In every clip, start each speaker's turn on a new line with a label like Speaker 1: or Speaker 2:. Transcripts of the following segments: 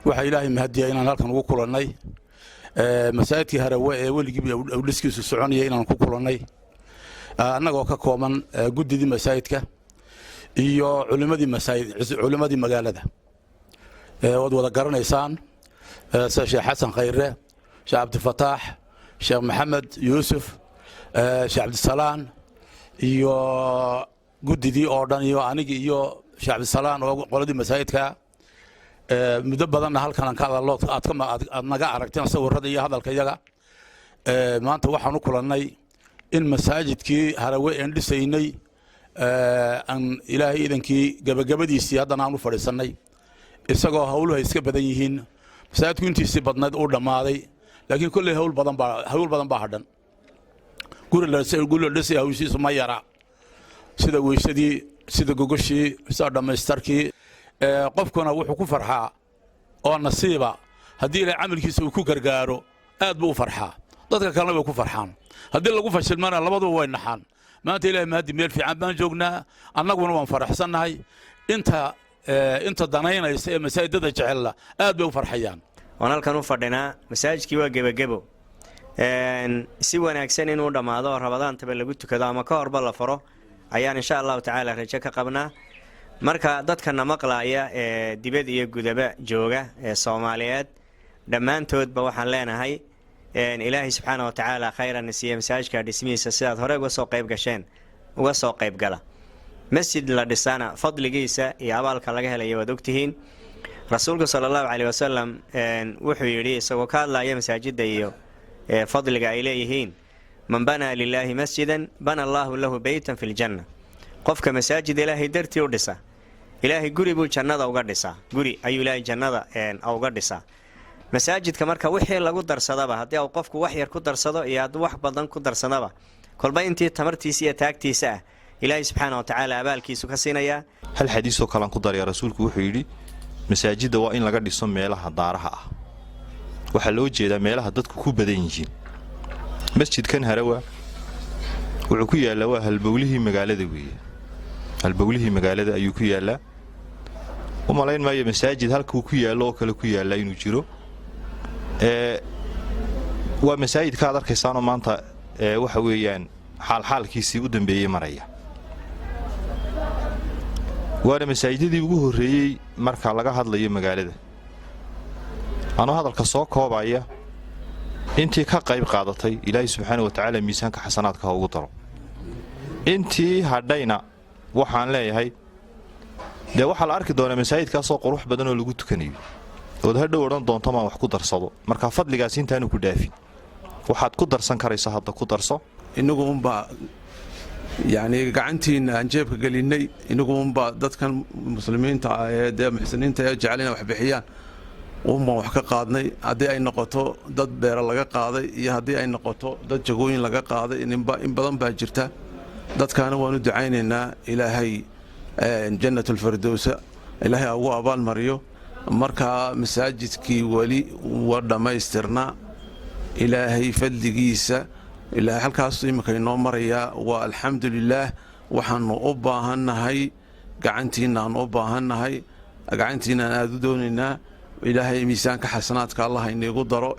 Speaker 1: waxa ilaahay mahadiya inaan halkan ugu kulannay masaajidkii Harawe ee weligii awliskiisu soconayay inaan ku kulannay annagoo ka kooban guddidii masaajidka iyo culimadii magaalada wad wada garanaysaan Sheekh Xasan Khayre Sheekh Abdulfataax Sheekh Maxamed Yuusuf Sheekh Abdulsalaan iyo guddidii oo dhan iyo anigi iyo Sheekh Abdulsalaan oo qoladii masaajidka muddo badan halkan ka hadallo aad naga aragteen sawirrada iyo hadalka iyaga maanta waxaan u kulannay in masaajidkii Harawe aan dhisaynay aan ilaahay idankii gabagabadiisii haddana aan u fadhiisannay isagoo hawluhu iska badan yihiin masaajidku intiisii badnayd uu dhammaaday laakiin kulli hawl badan baa hadhan guri la dhisay hawshiisu ma yara sida weysadii sida gogoshii sida dhammaystarkii qofkuna wuxuu ku farxaa oo nasiiba haddii ilaahay amalkiisa uu ku gargaaro aad buu u farxaa dadka kalena way ku farxaan haddii lagu fashilmana labaduba way naxaan maanta ilaahay mahadi meel fiican baan joognaa annaguna waan faraxsannahay inta danaynaysa ee masaajidada jecel aad bay u farxayaan
Speaker 2: waan halkan u fadhinaa masaajidkii waa gebagebo si wanaagsan inuu dhamaado rabadaantaba lagu tukado ama ka horba la faro ayaan insha Allah taala rajo ka qabnaa marka dadkana maqlaaya ee dibad iyo gudaba jooga ee Soomaaliyeed dhamaantoodba waxaan leenahay ilaahay subhanahu wa ta'ala khayran nasiya masaajidka dhismiisa sidaad hore uga soo qayb gala masjid la dhisana fadligiisa iyo abaalka laga helayo wad ogtihiin rasuulka sallallahu alayhi wasallam wuxuu yiri isagoo ka hadlaya masaajidda iyo fadliga ay leeyihiin man bana lillahi masjidan bana Allahu lahu baytan fil janna qofka masaajid ilaahay dartii u dhisa ilaahay guri buu jannada uga dhisaa guri ayuu ilaahay jannada uga dhisaa masaajidka marka wixii lagu darsadaba hadii uu qofku wax yar ku darsado iyo haddii wax badan ku darsadaba kolba intii tamartiisa iyo taagtiisa ah ilaahay subhanahu wa ta'ala abaalkiisu ka siinaya
Speaker 3: hal xadiis oo kale ku dariya rasuulku wuxuu yiri masaajidda waa in laga dhiso meelaha daaraha ah waxa loo jeedaa meelaha dadku ku badan yihiin masjidkan Harawe wuxuu ku yaalaa waa halbowlihii magaalada weeye halbowlihii magaalada ayuu ku yaalaa umaleyn maayo masaajid halka uu ku yaalo oo kale ku yaala inuu jiro waa masaajid ka arkaysaan maanta waxa weeyaan xaalkiisii u dambeeyay maraya waana masaajidii ugu horeeyay marka laga hadlayo magaalada ana hadalka soo koobaya intii ka qayb qaadatay ilaahay subhanahu wa ta'ala miisaanka xasanaadka ugu daro intii hadhayna waxaan leeyahay waxa la arki doona masaajidkaas oo qurux badan oo lagu tukanayo oo hadhow oran doonto ma wax ku darsado marka fadligaas intaanu ku dhaafin waxaad ku darsan karaysa hadda ku darso
Speaker 4: inagu umba يعني gacantiina aan jeebka gelinay inagu umba dadkan muslimiinta ee muxsiniinta ee jecel inay wax bixiyaan umma wax ka qaadnay hadii ay noqoto dad beer laga qaaday iyo hadii ay noqoto dad jagooyin laga qaaday in badan baa jirta dadkaana waanu ducaynaynaa ilaahay jannatul firdaws ilaahay ugu abaal mariyo marka masaajidkii wali waa dhamaystirna ilaahay fadligiisa ilaa halkaas imika inoo maraya waa alxamdulillah waxaanu u baahanahay gacantiina aad u doonaynaa ilaahay miisaanka xasanaadka Allah inagu daro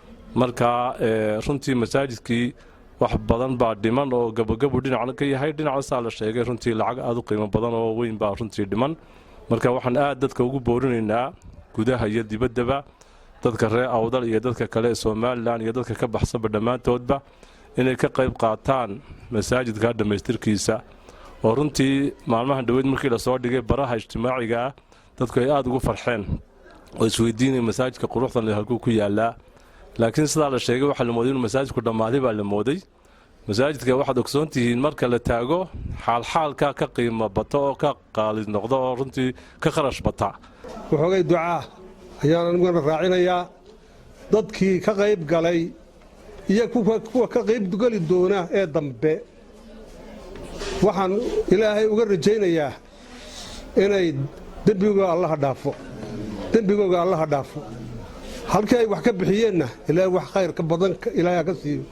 Speaker 5: marka runtii masaajidkii wax badan baa dhiman oo gabagabo dhinaca ka yahay dhinaca la sheegay runtii lacag aad u qiimo badan oo weyn baa runtii dhiman marka waxaan aad dadka ugu boorinaynaa gudaha iyo dibaddaba dadka reer Awdal iyo dadka kale ee Soomaaliland iyo dadka ka baxsanba dhamaantoodba inay ka qayb qaataan masaajidka dhamaystirkiisa oo runtii maalmahan dhaweyd markii la soo dhigay baraha ijtimaaciga dadku ay aad ugu farxeen oo isweydiinay masaajidka quruxdan leh halku ku yaala laakiin sida la sheegay waxa la mooday in masaajidku dhamaaday baa la mooday masaajidka waxaad ogsoontihiin marka la taago xaalka ka qiimo bato oo ka qaalid noqdo oo runtii ka kharash bata
Speaker 6: wuxuu ducaa ayaan anigu raacinayaa dadkii ka qayb galay iyo kuwa ka qayb gali doona ee dambe waxaan ilaahay uga rajaynayaa inay dembigooda Allah dhaafo halkii ay wax ka bixiyeenna ilaahay wax khayr ka badan ilaahay ka siiyo